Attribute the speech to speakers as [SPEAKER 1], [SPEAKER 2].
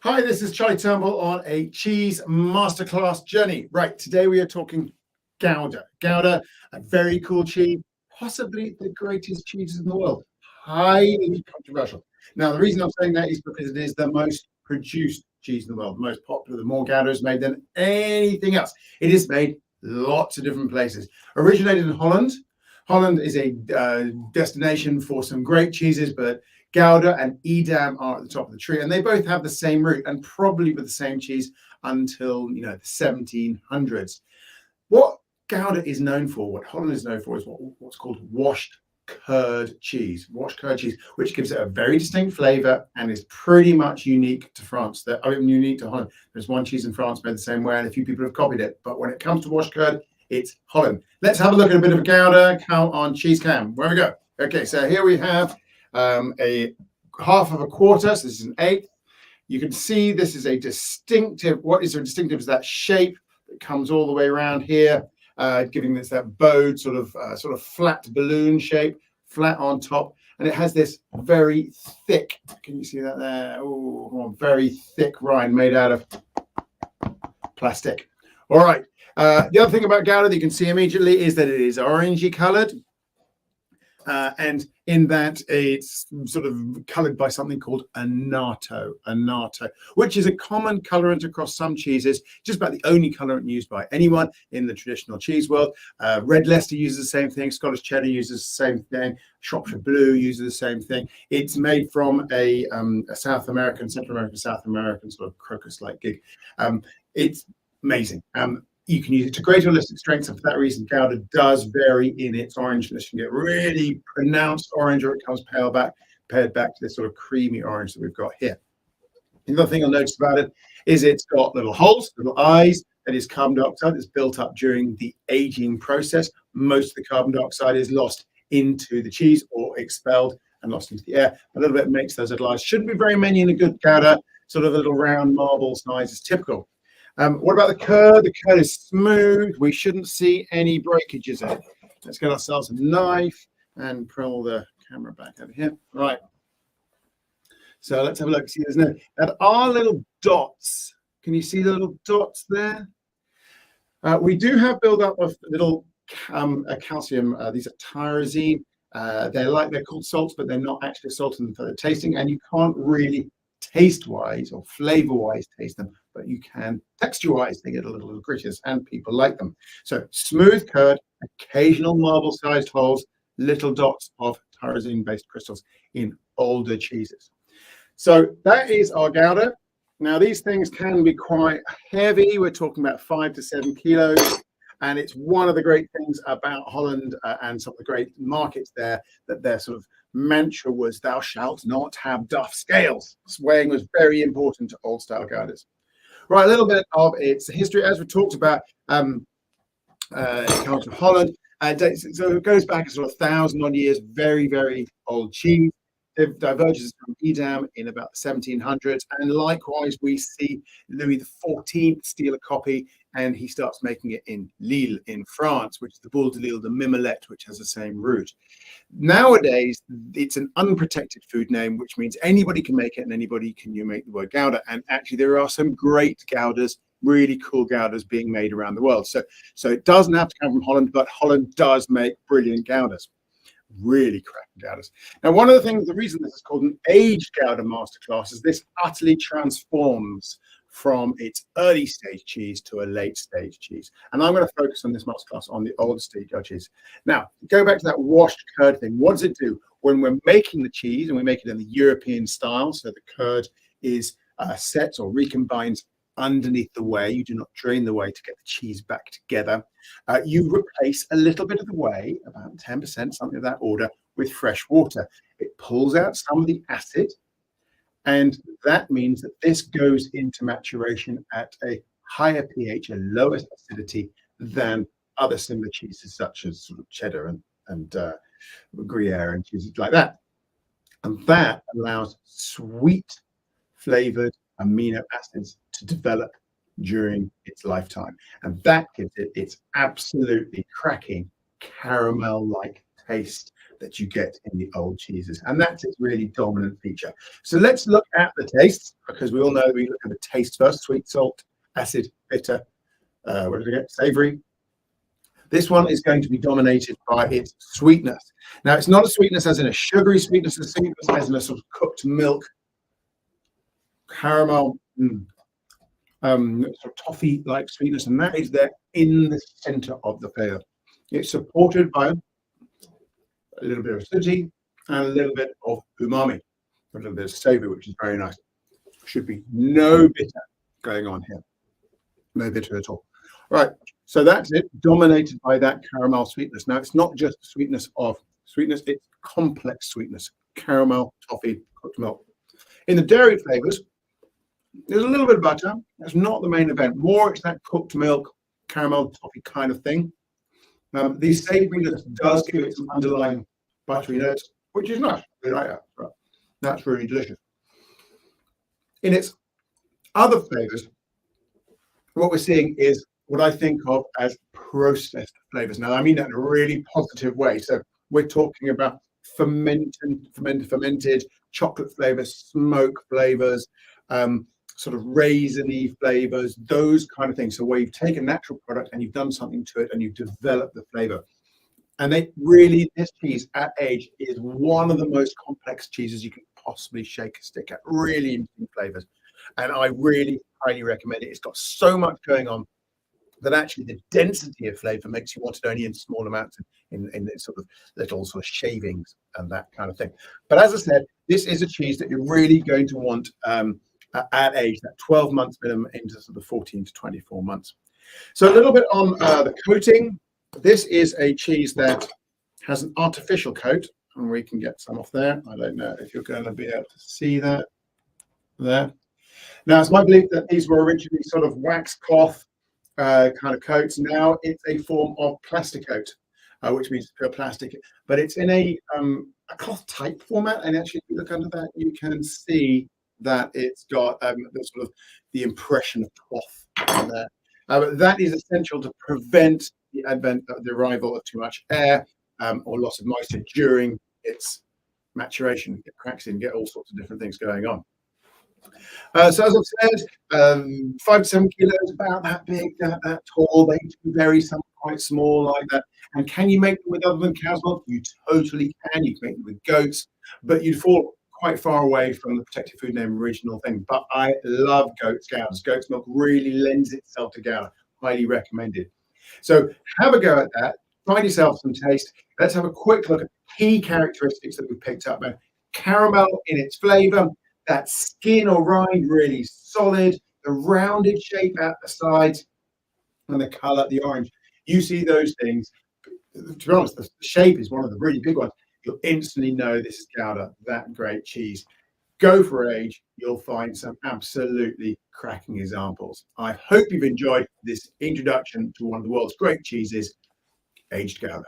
[SPEAKER 1] Hi, this is Charlie Turnbull on a cheese masterclass journey. Right, today we are talking Gouda. Gouda, a very cool cheese, possibly the greatest cheese in the world. Highly controversial. Now, the reason I'm saying that is because it is the most produced cheese in the world, the most popular. The more Gouda is made than anything else. It is made lots of different places. Originated in Holland. Holland is a destination for some great cheeses, but Gouda and Edam are at the top of the tree, and they both have the same root and probably with the same cheese until the 1700s. What Gouda is known for, what Holland is known for, is what's called washed curd cheese, which gives it a very distinct flavour and is pretty much unique to France. Unique to Holland. There's one cheese in France made the same way, and a few people have copied it. But when it comes to washed curd, it's Holland. Let's have a look at a bit of Gouda count on cheese cam. Where we go? Okay, so here we have a half of a quarter, so this is an eighth. You can see this is a distinctive. What is distinctive is that shape that comes all the way around here, giving this that bowed sort of flat balloon shape, flat on top, and it has this very thick. Can you see that there? Oh, very thick rind made out of plastic. All right. The other thing about Gouda that you can see immediately is that it is orangey coloured. And in that it's sort of coloured by something called annatto, which is a common colorant across some cheeses, just about the only colorant used by anyone in the traditional cheese world. Red Leicester uses the same thing, Scottish Cheddar uses the same thing, Shropshire Blue uses the same thing. It's made from a South American, Central American, South American sort of crocus-like gig. It's amazing. You can use it to great holistic strengths, and for that reason, Gouda does vary in its orangeness. You can get really pronounced orange, or it comes paired back to this sort of creamy orange that we've got here. The other thing I'll notice about it is it's got little holes, little eyes. That is carbon dioxide that's built up during the aging process. Most of the carbon dioxide is lost into the cheese or expelled and lost into the air. A little bit makes those little eyes. Shouldn't be very many in a good Gouda. Sort of a little round marble size is typical. What about the curd? The curd is smooth. We shouldn't see any breakages in it. Let's get ourselves a knife and pull the camera back over here. Right. So let's have a look. See, there are little dots. Can you see the little dots there? We do have build-up of little calcium. These are tyrosine. They're called salts, but they're not actually salt in the tasting, and you can't really taste-wise or flavor-wise taste them, but you can texture-wise. They get a little grittier, and people like them. So smooth curd, occasional marble-sized holes, little dots of tyrosine-based crystals in older cheeses. So that is our Gouda. Now these things can be quite heavy. We're talking about 5 to 7 kilos. And it's one of the great things about Holland and some of the great markets there, that their sort of mantra was, "Thou shalt not have duff scales." Weighing was very important to old style Goudas. Right, a little bit of its history, as we talked about. It comes from Holland, so it goes back a sort of 1,000 odd years. Very, very old cheese. It diverges from Edam in about the 1700s, and likewise we see Louis XIV steal a copy, and he starts making it in Lille in France, which is the Boule de Lille de Mimolette, which has the same root. Nowadays, it's an unprotected food name, which means anybody can make it and anybody can make the word Gouda. And actually, there are some great Goudas, really cool Goudas being made around the world. So it doesn't have to come from Holland, but Holland does make brilliant Goudas. Really cracking Goudas. Now, one of the things, the reason this is called an aged Gouda masterclass is this utterly transforms from its early stage cheese to a late stage cheese. And I'm going to focus on this masterclass on the older stage cheese. Now, go back to that washed curd thing. What does it do? When we're making the cheese, and we make it in the European style, so the curd is set or recombines underneath the whey. You do not drain the whey to get the cheese back together. You replace a little bit of the whey, about 10%, something of that order, with fresh water. It pulls out some of the acid, and that means that this goes into maturation at a higher pH, a lower acidity than other similar cheeses, such as sort of cheddar and Gruyere and cheeses like that. And that allows sweet flavored amino acids to develop during its lifetime, and that gives it its absolutely cracking caramel-like taste that you get in the old cheeses. And that's its really dominant feature. So let's look at the tastes, because we all know we look at the taste first: sweet, salt, acid, bitter, what did we get? Savory. This one is going to be dominated by its sweetness. Now, it's not a sweetness as in a sugary sweetness, it's a sweetness as in a sort of cooked milk, caramel, sort of toffee-like sweetness, and that is there in the center of the flavor. It's supported by a little bit of acidity and a little bit of umami, a little bit of savour, which is very nice. Should be no bitter going on here, no bitter at all. Right, so that's it, dominated by that caramel sweetness. Now, it's not just the sweetness of sweetness, it's complex sweetness, caramel, toffee, cooked milk. In the dairy flavours, there's a little bit of butter. That's not the main event. More, it's that cooked milk, caramel, toffee kind of thing. The savouriness does give it some underlying buttery notes, which is nice. I like that. Right. That's really delicious. In its other flavours, what we're seeing is what I think of as processed flavours. Now, I mean that in a really positive way. So we're talking about fermented chocolate flavours, smoke flavours, sort of raisiny flavors, those kind of things. So where you've taken a natural product and you've done something to it and you've developed the flavor. And this cheese at age is one of the most complex cheeses you can possibly shake a stick at. Really interesting flavors. And I really highly recommend it. It's got so much going on that actually the density of flavor makes you want it only in small amounts, in sort of little sort of shavings and that kind of thing. But as I said, this is a cheese that you're really going to want at age, that 12 months minimum into sort of 14 to 24 months. So a little bit on the coating. This is a cheese that has an artificial coat, and we can get some off there. I don't know if you're going to be able to see that there. Now, it's my belief that these were originally sort of wax cloth kind of coats. Now it's a form of plasticoat, which means pure plastic, but it's in a cloth type format. And actually, if you look under that, you can see that it's got the sort of the impression of cloth on there. That is essential to prevent the arrival of too much air or loss of moisture during its maturation. Get cracks in, get all sorts of different things going on. So as I've said, 5 to 7 kilos, about that big, that tall. They do vary, some quite small like that. And can you make them with other than cow's milk? You totally can. You can make them with goats, but you'd fall quite far away from the protected food name original thing. But I love goat's Gouda. Goat's milk really lends itself to Gouda. Highly recommended. So have a go at that. Find yourself some taste. Let's have a quick look at key characteristics that we picked up. Caramel in its flavour, that skin or rind really solid, the rounded shape at the sides, and the colour, the orange. You see those things. To be honest, the shape is one of the really big ones. You'll instantly know this is Gouda, that great cheese. Go for age, you'll find some absolutely cracking examples. I hope you've enjoyed this introduction to one of the world's great cheeses, aged Gouda.